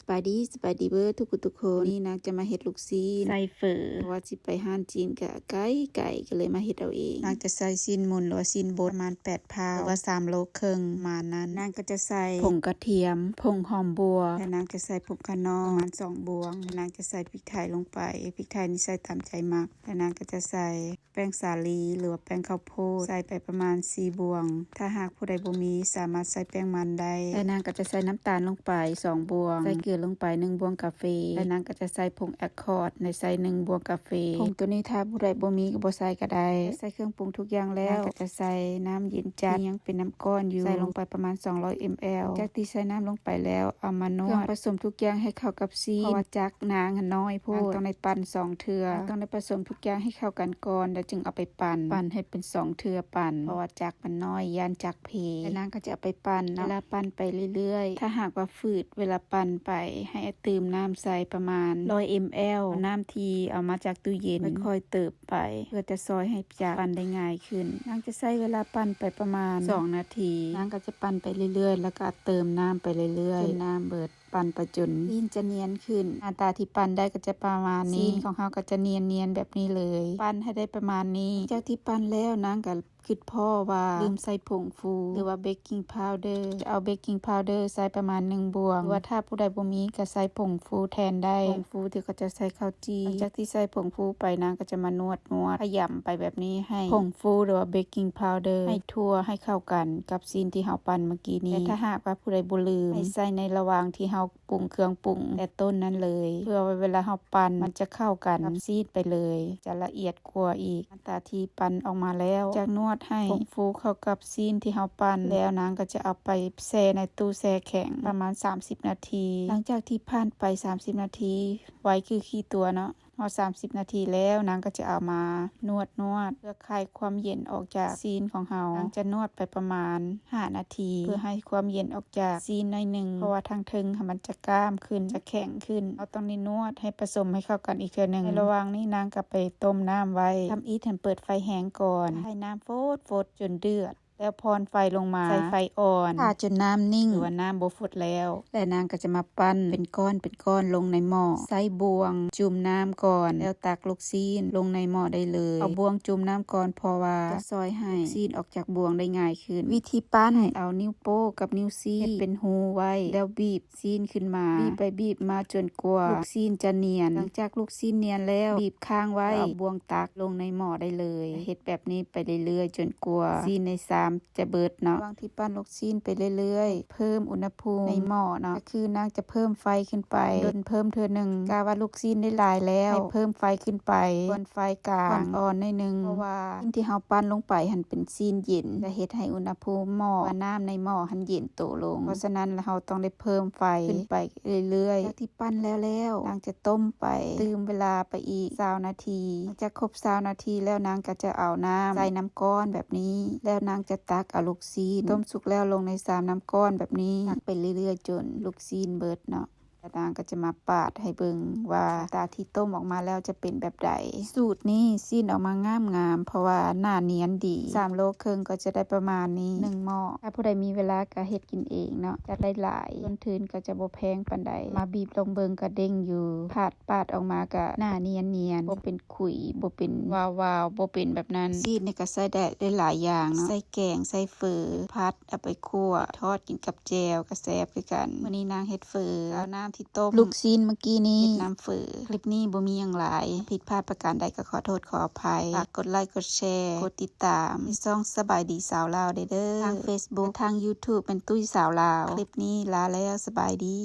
สบายดีเบิดทุกคนนี่นางจะมาเฮ็ดลูกซีนใส่เฝอเพราะว่าสิไปห้านจีนกะไก่ก็เลยมาเฮ็ดเอาเองนางจะใส่ซีนหมุนหรือว่าซีนบดประมาณ8 พาวหรือว่า3 โลครึ่งประมาณนั้นนางก็จะใส่ผงกระเทียมผงหอมบัวและนางจะใส่ผงคะน้อประมาณ2 บวงนางจะใส่พริกไทยลงไปพริกไทยนี่ใส่ตามใจมักและนางก็จะใส่แป้งสาลีหรือว่าแป้งข้าวโพดใส่ไปประมาณ4 บวงถ้าหากผู้ใดบ่มีสามารถใส่แป้งมันได้และนางก็จะใส่น้ำตาลลงไป2 บวงใส่เกลือลงไป1 บวงกาแฟและนางก็จะใส่ผงแอคคอร์ดในใส่1 บวงกาแฟผงตัวนี้ถ้าผู้ใดบ่มีก็บ่ใส่ก็ได้ใส่เครื่องปรุงทุกอย่างแล้วก็จะใส่น้ำเย็นจัดยังเป็นน้ำก้อนอยู่ใส่ลงไปประมาณ200 ml จากที่ใส่น้ำลงไปแล้วเอามานวดผสมทุกอย่างให้เข้ากับซีนเพราะว่าจักนางน้อยโพดต้องได้ปั่น2 เทื่อต้องได้ผสมทุกอย่างให้เข้ากันก่อนแล้วจึงเอาไปปั่นให้เป็น2 เทื่อปั่นเพราะว่าจักมันน้อยย่านจักเพและนางก็จะเอาไปปั่นเวลาปั่นไปเรื่อยๆถ้าหากว่าฝืดเวลาปั่นไปให้เติมน้ำใส่ประมาณ100 ml น้ำที่เอามาจากตู้เย็นค่อยๆเติบไปเพื่อจะซอยให้จักปั่นได้ง่ายขึ้นนางจะใช้เวลาปั่นไปประมาณ2 นาทีนางก็จะปั่นไปเรื่อยๆแล้วก็เติมน้ำไปเรื่อยๆจนน้ำเบิดปั่นไปจนซีนจะเนียนขึ้นหน้าตาที่ปั่นได้ก็จะประมาณนี้ซีนของเราก็จะเนียนแบบนี้เลยปั่นให้ได้ประมาณนี้จากที่ปั่นแล้วนางก็คิดพ่อว่าลืมใส่ผงฟูหรือว่าเบกกิ้งพาวเดอร์จะเอาเบกกิ้งพาวเดอร์ใส่ประมาณ1 บวงหรือว่าถ้าผู้ใดบ่มีก็ใส่ผงฟูแทนได้ผงฟูที่ก็จะใส่ข้าวจี่จากที่ใส่ผงฟูไปนางก็จะมานวดขยำไปแบบนี้ให้ผงฟูหรือว่าเบกกิ้งพาวเดอร์ให้ทั่วให้เข้ากันกับซีนที่เฮาปั่นเมื่อกี้นี้แต่ถ้าหากว่าผู้ใดบ่ลืมให้ใส่ในระหว่างที่เฮาปรุงเครื่องปรุงแต่ต้นนั้นเลยเพื่อเวลาเฮาปั่นมันจะเข้ากันกับซีนไปเลยจะละเอียดกว่าอีกหน้าตาที่ปั่นออกมาแล้วจากนวดให้ผงฟูเข้ากับซีนที่เฮาปั่นแล้วนางก็จะเอาไปแช่ในตู้แช่แข็งประมาณ30 นาทีหลังจากที่ผ่านไป30 นาทีไว้คือขี้ตัวเนาะพอ30 นาทีแล้วนางก็จะเอามานวดเพื่อคลายความเย็นออกจากซีนของเฮานางจะนวดไปประมาณ5 นาทีเพื่อให้ความเย็นออกจากซีนหน่อยนึงเพราะว่าทางทึงมันจะกล้ามขึ้นจะแข็งขึ้นเราต้องนวดให้ผสมให้เข้ากันอีกเทื่อนึงในระหว่างนี้นางก็ไปต้มน้ำไว้ทำอีทให้เปิดไฟแห้งก่อนให้น้ำฟดจนเดือดแล้วพรไฟลงมาใส่ไฟอ่อนถ้าจนน้ำนิ่งหรือว่าน้ำบ่ฟดแล้วและนางก็จะมาปั้นเป็นก้อนลงในหม้อใส่บวงจุ่มน้ำก่อนแล้วตักลูกซีนลงในหม้อได้เลยเอาบวงจุ่มน้ำก่อนเพราะว่าจะซอยให้ซีนออกจากบวงได้ง่ายขึ้นวิธีปั้นให้เอานิ้วโป้กับนิ้วซีนเป็นหูไว้แล้วบีบซีนขึ้นมาบีบไปบีบมาจนกว่าลูกซีนจะเนียนหลังจากลูกซีนเนียนแล้วบีบค้างไว้เอาบวงตักลงในหม้อได้เลยเฮ็ดแบบนี้ไปเรื่อยๆจนกว่าซีนในจะเบิดเนาะระหว่างที่ปั้นลูกซีนไปเรื่อยๆเพิ่มอุณหภูมิในหม้อเนาะก็คือนางจะเพิ่มไฟขึ้นไปจนเพิ่มเทื่อนึงกะว่าลูกซีนได้หลายแล้วให้เพิ่มไฟขึ้นไปบนไฟกลางอ่อนๆหน่อยนึงเพราะว่าซีนที่เฮาปั้นลงไปหันเป็นซีนเย็นจะเฮ็ดให้อุณหภูมิหม้อว่าน้ำในหม้อหันเย็นโตลงเพราะฉะนั้นเราต้องได้เพิ่มไฟขึ้นไปเรื่อยๆจากที่ปั้นแล้วนางจะต้มไปตืมเวลาไปอีก20 นาทีจะครบ20 นาทีแล้วนางก็จะเอาน้ำใส่น้ำก้อนแบบนี้แล้วนางจะตักเอาลูกซีนต้มสุกแล้วลงในน้ำก้อนแบบนี้ตักไปเรื่อยๆจนลูกซีนเบิดเนาะนางก็จะมาปาดให้เบิ่งว่าตาที่ต้มออกมาแล้วจะเป็นแบบใดสูตรนี้ซีนออกมางามเพราะว่าหน้าเนียนดี3 โลครึ่งก็จะได้ประมาณนี้1 หม้อถ้าผู้ใดมีเวลาก็เฮ็ดกินเองเนาะจะได้หลายต้นทุนก็จะบ่แพงปานใดมาบีบลงเบิ่งก็เด้งอยู่ปาดออกมาก็หน้าเนียนบ่เป็นขุยบ่เป็นวาวบ่เป็นแบบนั้นซีนนี่ก็ใส่ได้หลายอย่างเนาะใส่แกงใส่เฝอผัดเอาไปคั่วทอดกินกับแจ่วก็แซ่บคือกันมื้อนี้นางเฮ็ดเฝอเอาน้ำที่ต้มลูกซีนเมื่อกี้นี้น้ำเฝอคลิปนี้บ่มีหยังหลายผิดพลาดประการใดก็ขอโทษขออภัยฝากกดไลค์กดแชร์กดติดตามในช่องสบายดีสาวลาวเด้อทาง Facebook ทาง YouTube เป็นตุ้ยสาวลาวคลิปนี้ลาแล้วสบายดี